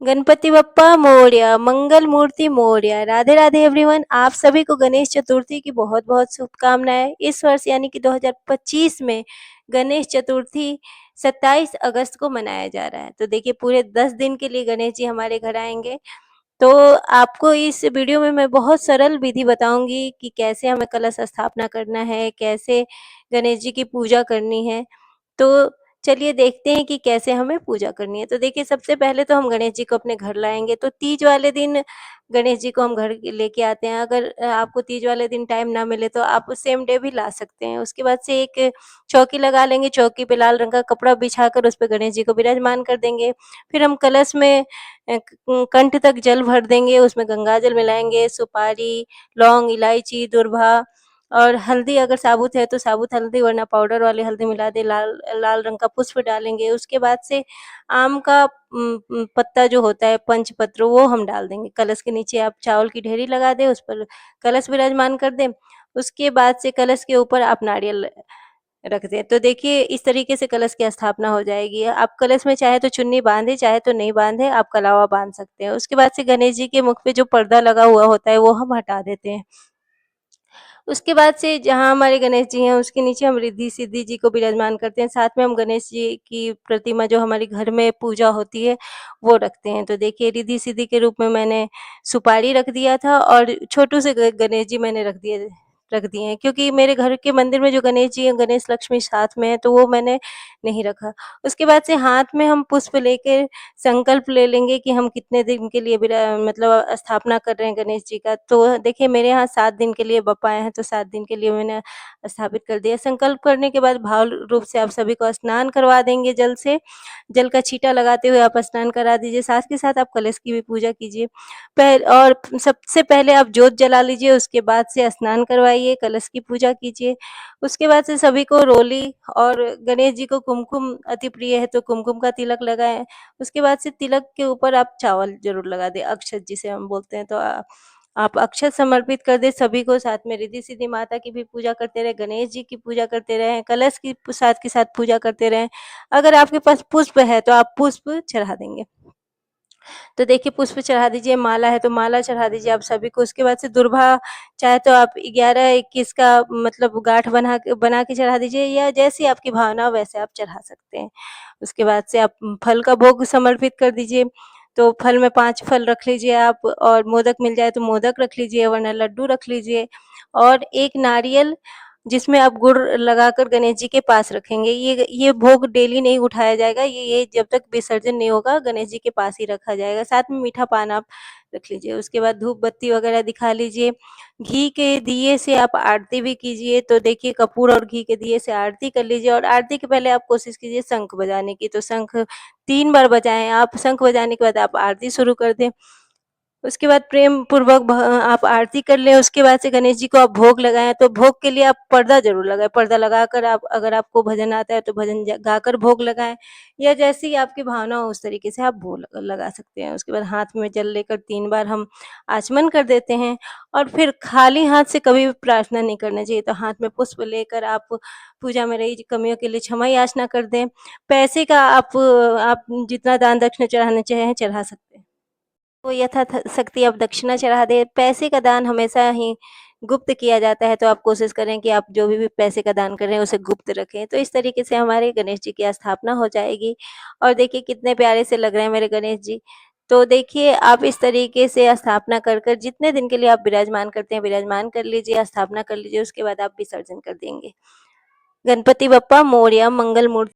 गणपति बप्पा मोरया, मंगल मूर्ति Morya. Radhe Radhe everyone. आप सभी को गणेश चतुर्थी की बहुत बहुत शुभकामनाएं। इस वर्ष यानी कि 2025 में गणेश चतुर्थी 27 अगस्त को मनाया जा रहा है। तो देखिए पूरे 10 दिन के लिए गणेश जी हमारे घर आएंगे। तो आपको इस वीडियो में मैं बहुत सरल विधि बताऊंगी कि कैसे हमें कलश स्थापना करना है, कैसे गणेश जी की पूजा करनी है। तो चलिए देखते हैं कि कैसे हमें पूजा करनी है। तो देखिए सबसे पहले तो हम गणेश जी को अपने घर लाएँगे, तो तीज वाले दिन गणेश जी को हम घर लेके आते हैं। अगर आपको तीज वाले दिन टाइम ना मिले तो आप सेम डे भी ला सकते हैं। उसके बाद से एक चौकी लगा लेंगे, चौकी पे लाल रंग का कपड़ा बिछाकर उस पे गणेश जी को विराजमान कर देंगे। फिर हम कलश में कंठ तक जल भर देंगे, उसमें गंगा जल मिलाएँगे, सुपारी, लौंग, इलायची, दूर्वा और हल्दी, अगर साबुत है तो साबुत हल्दी वरना पाउडर वाली हल्दी मिला दें, लाल लाल रंग का पुष्प डालेंगे। उसके बाद से आम का पत्ता जो होता है पंचपत्र वो हम डाल देंगे। कलश के नीचे आप चावल की ढेरी लगा दें, उस पर कलश विराजमान कर दें। उसके बाद से कलश के ऊपर आप नारियल रख दें। तो देखिए इस तरीके से कलश की स्थापना हो जाएगी। आप कलश में चाहे तो चुन्नी बाँधे, चाहे तो नहीं बाँधे, आप कलावा बाँध सकते हैं। उसके बाद से गणेश जी के मुख पे जो पर्दा लगा हुआ होता है वो हम हटा देते हैं। उसके बाद से जहाँ हमारे गणेश जी हैं उसके नीचे हम रिद्धि-सिद्धि जी को विराजमान करते हैं। साथ में हम गणेश जी की प्रतिमा जो हमारे घर में पूजा होती है, वो रखते हैं। तो देखिए रिद्धि-सिद्धि के रूप में मैंने सुपारी रख दिया था और छोटू से ग गणेश जी मैंने रख दिए हैं, क्योंकि मेरे घर के मंदिर में जो गणेश जी हैं, गणेश लक्ष्मी साथ में है, तो वो मैंने नहीं रखा। उसके बाद से हाथ में हम पुष्प लेके संकल्प ले लेंगे कि हम कितने दिन के लिए मतलब स्थापना कर रहे हैं गणेश जी का। तो देखिए मेरे यहाँ 7 दिन के लिए बप्पा आए हैं, तो 7 दिन के लिए मैंने स्थापित कर दिया। संकल्प करने के बाद भाव रूप से आप सभी को स्नान करवा देंगे जल से। जल का छींटा लगाते हुए आप स्नान करा दीजिए, साथ के साथ आप कलश की भी पूजा कीजिए। और सबसे पहले आप जोत जला लीजिए, उसके बाद से स्नान करवाइए, कलश की पूजा कीजिए। उसके बाद से सभी को रोली और गणेश जी को कुमकुम अति प्रिय है, तो कुमकुम का तिलक लगाएँ। उसके बाद से तिलक के ऊपर आप चावल ज़रूर लगा दें, अक्षत जिसे हम बोलते हैं। तो आप अक्षत समर्पित कर दें सभी को, साथ में रिद्धि-सिद्धि माता की भी पूजा करते रहें, गणेश जी की पूजा करते रहें, कलश की साथ के साथ पूजा करते रहें। अगर आपके पास पुष्प है तो आप पुष्प चढ़ा देंगे। तो देखिए पुष्प चढ़ा दीजिए, माला है तो माला चढ़ा दीजिए आप सभी को। उसके बाद से दूर्वा चाहे तो आप 11-21 का मतलब गाँठ बना के चढ़ा दीजिए, या जैसी आपकी भावना हो वैसे आप चढ़ा सकते हैं। उसके बाद से आप फल का भोग समर्पित कर दीजिए। तो फल में 5 फल रख लीजिए आप, और मोदक मिल जाए तो मोदक रख लीजिए वरना लड्डू रख लीजिए, और 1 नारियल जिसमें आप गुड़ लगाकर गणेश जी के पास रखेंगे। ये भोग डेली नहीं उठाया जाएगा, ये जब तक विसर्जन नहीं होगा गणेश जी के पास ही रखा जाएगा। साथ में मीठा पान आप रख लीजिए। उसके बाद धूप बत्ती वगैरह दिखा लीजिए। घी के दिए से आप आरती भी कीजिए। तो देखिए कपूर और घी के दिए से आरती कर लीजिए, और आरती के पहले आप कोशिश कीजिए शंख बजाने की। तो शंख 3 बार बजाएँ आप। शंख बजाने के बाद आप आरती शुरू कर दें। उसके बाद प्रेम पूर्वक आप आरती कर लें। उसके बाद से गणेश जी को आप भोग लगाएँ, तो भोग के लिए आप पर्दा ज़रूर लगाएँ। पर्दा लगाकर आप, अगर आपको भजन आता है तो भजन गाकर भोग लगाएँ, या जैसी आपकी भावना हो उस तरीके से आप भोग लगा सकते हैं। उसके बाद हाथ में जल लेकर 3 बार हम आचमन कर देते हैं, और फिर खाली हाथ से कभी भी प्रार्थना नहीं करना चाहिए। तो हाथ में पुष्प लेकर आप पूजा में रही कमियों के लिए क्षमा याचना कर दें। पैसे का आप जितना दान दक्षिणा चढ़ाना चाहें चढ़ा सकते हैं। तो यथाशक्ति आप दक्षिणा चढ़ा दें। पैसे का दान हमेशा ही गुप्त किया जाता है, तो आप कोशिश करें कि आप जो भी पैसे का दान कर रहे हैं उसे गुप्त रखें। तो इस तरीके से हमारे गणेश जी की स्थापना हो जाएगी, और देखिए कितने प्यारे से लग रहे हैं मेरे गणेश जी। तो देखिए आप इस तरीके से स्थापना कर जितने दिन के लिए आप विराजमान करते हैं विराजमान कर लीजिए, स्थापना कर लीजिए, उसके बाद आप विसर्जन कर देंगे। गणपति बप्पा मोरया, मंगल मूर्ति